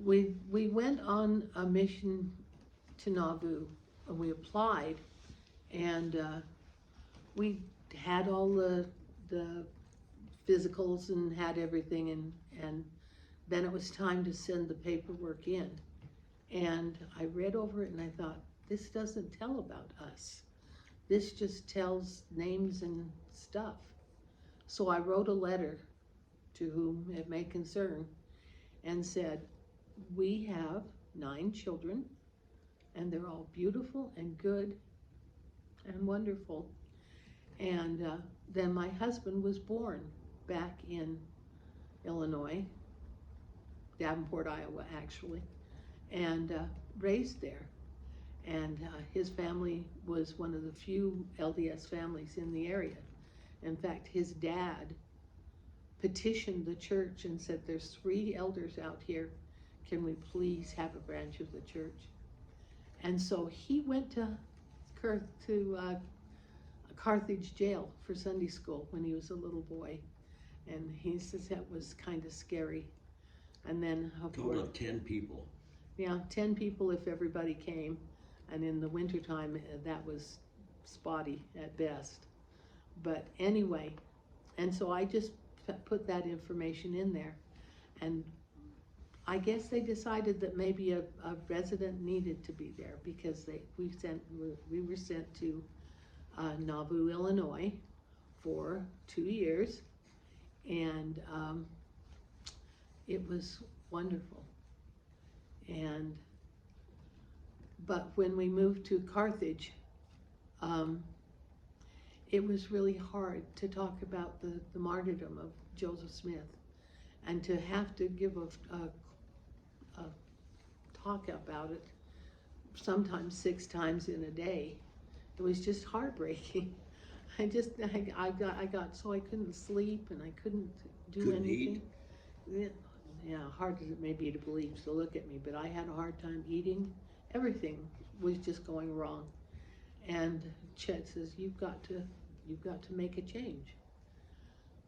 we went on a mission to Nauvoo, and we applied, and we had all the physicals and had everything, and then it was time to send the paperwork in. And I read over it and I thought, this doesn't tell about us. This just tells names and stuff. So I wrote a letter to whom it may concern and said, we have 9 children and they're all beautiful and good and wonderful. And then my husband was born back in Illinois, Davenport, Iowa, actually, and raised there. And his family was one of the few LDS families in the area. In fact, his dad petitioned the church and said, there's 3 elders out here. Can we please have a branch of the church? And so he went to Carthage jail for Sunday school when he was a little boy. And he says that was kind of scary. And then Total of 10 people. Yeah, 10 people if everybody came. And in the wintertime, that was spotty at best. But anyway, and so I just put that information in there. And I guess they decided that maybe a resident needed to be there because we were sent to Nauvoo, Illinois for 2 years. And it was wonderful. But when we moved to Carthage, it was really hard to talk about the martyrdom of Joseph Smith, and to have to give a talk about it sometimes 6 times in a day. It was just heartbreaking. I got so I couldn't sleep and I couldn't do anything. Yeah, hard as it may be to believe, so look at me, but I had a hard time eating. Everything was just going wrong. And Chet says, you've got to make a change.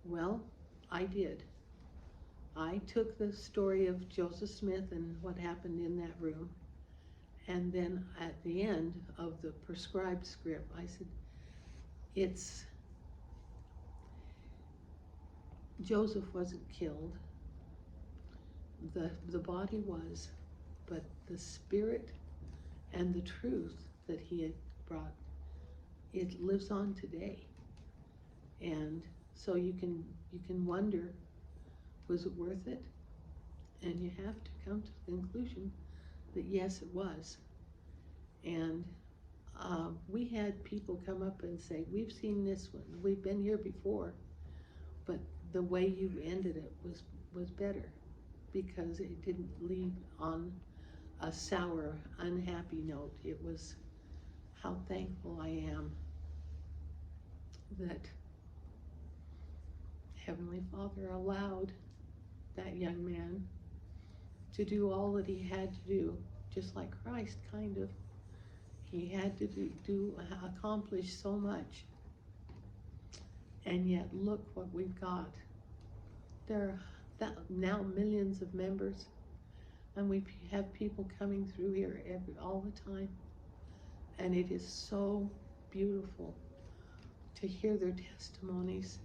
Well, I did. I took the story of Joseph Smith and what happened in that room, and then at the end of the prescribed script, I said, Joseph wasn't killed. The body was, but the spirit and the truth that he had brought, it lives on today. And so you can wonder, was it worth it? And you have to come to the conclusion that yes, it was. And we had people come up and say, we've seen this one, we've been here before, but the way you ended it was better, because it didn't leave on a sour, unhappy note. It was how thankful I am that Heavenly Father allowed that young man to do all that he had to do, just like Christ, kind of. He had to accomplish so much. And yet, look what we've got. There are now millions of members, and we have people coming through here all the time. And it is so beautiful to hear their testimonies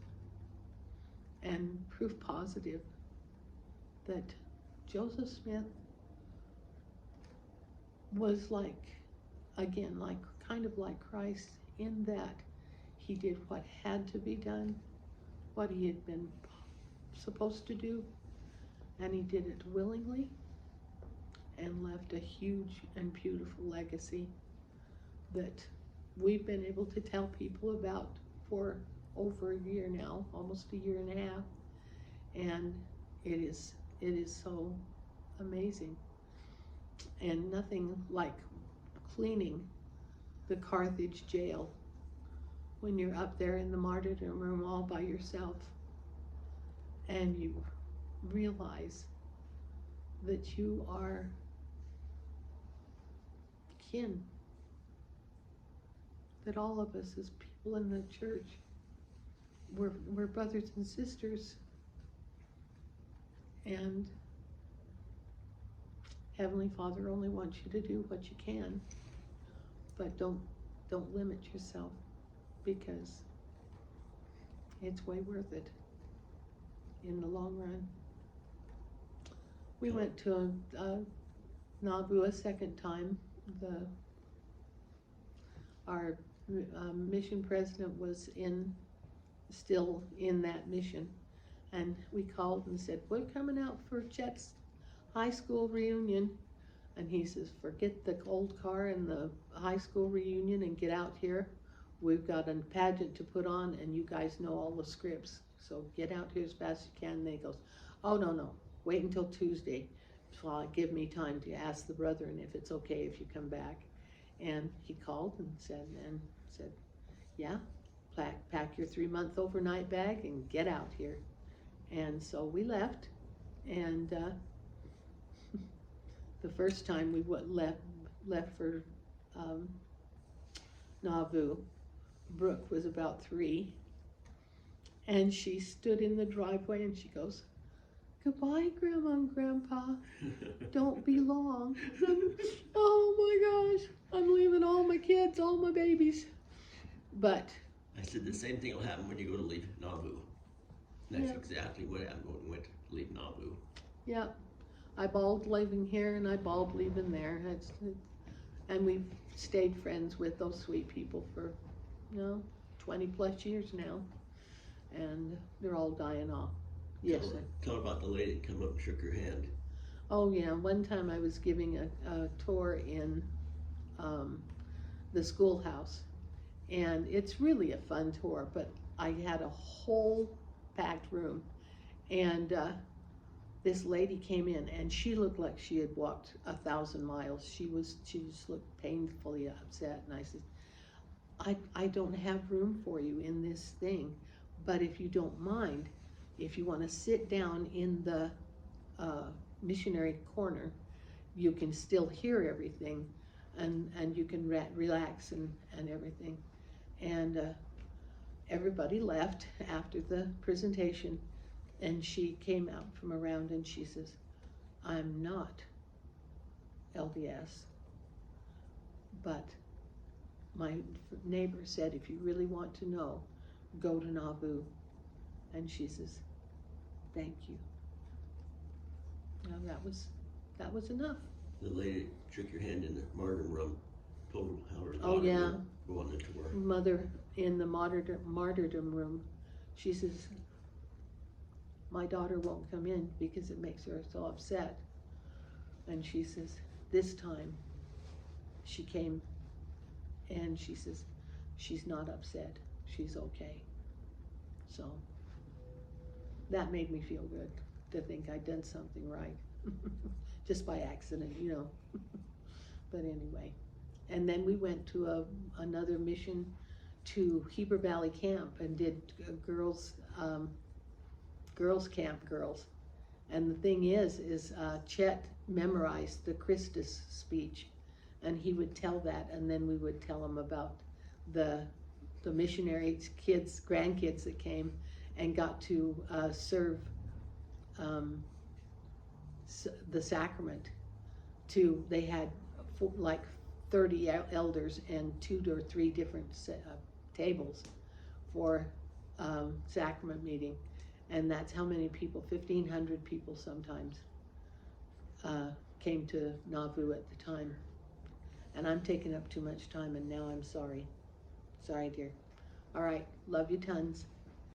and proof positive that Joseph Smith was kind of like Christ, in that he did what had to be done, what he had been supposed to do, and he did it willingly and left a huge and beautiful legacy that we've been able to tell people about for over a year now, almost a year and a half, and it is so amazing. And nothing like cleaning the Carthage jail when you're up there in the martyrdom room all by yourself, and you realize that you are kin, that all of us as people in the church, we're brothers and sisters. And Heavenly Father only wants you to do what you can, but don't limit yourself, because it's way worth it in the long run. We went to Nauvoo a second time. Our mission president was still in that mission, and we called and said, we're coming out for Chet's high school reunion. And he says, forget the old car and the high school reunion and get out here. We've got a pageant to put on, and you guys know all the scripts, so get out here as fast as you can. And they goes, oh, no, wait until Tuesday, so give me time to ask the brethren if it's okay if you come back. And he called and said, yeah, pack your 3-month overnight bag and get out here. And so we left, and the first time we left for Nauvoo, Brooke was about 3, and she stood in the driveway and she goes, goodbye, Grandma and Grandpa, don't be long. Oh my gosh, I'm leaving all my kids, all my babies. But I said the same thing will happen when you go to leave Nauvoo. That's exactly what happened when we went to leave Nauvoo. Yeah, I bawled leaving here and I bawled leaving there. And we've stayed friends with those sweet people for 20 plus years now, and they're all dying off. Yes, sir. Tell about the lady that come up and shook your hand. Oh yeah, one time I was giving a tour in the schoolhouse, and it's really a fun tour, but I had a whole packed room, and this lady came in, and she looked like she had walked 1,000 miles. She just looked painfully upset, and I said, I don't have room for you in this thing, but if you don't mind, if you want to sit down in the missionary corner, you can still hear everything, and you can relax and everything. And everybody left after the presentation, and she came out from around and she says, I'm not LDS, but my neighbor said, if you really want to know, go to Nauvoo. And she says, thank you. Now that was enough. The lady that shook your hand in the martyrdom room told how her Oh yeah, go on the tour. Mother in the martyrdom room, she says, my daughter won't come in because it makes her so upset. And she says, this time she came, and she says, she's not upset, she's okay. So that made me feel good to think I'd done something right. Just by accident, But anyway, and then we went to another mission to Heber Valley Camp and did girls camp girls. And the thing is Chet memorized the Christus speech, and he would tell that, and then we would tell him about the missionaries, grandkids that came and got to serve the sacrament. They had like 30 elders and 2 or 3 different tables for sacrament meeting. And that's how many people, 1,500 people sometimes, came to Nauvoo at the time. And I'm taking up too much time, and now I'm sorry. Sorry, dear. All right, love you tons.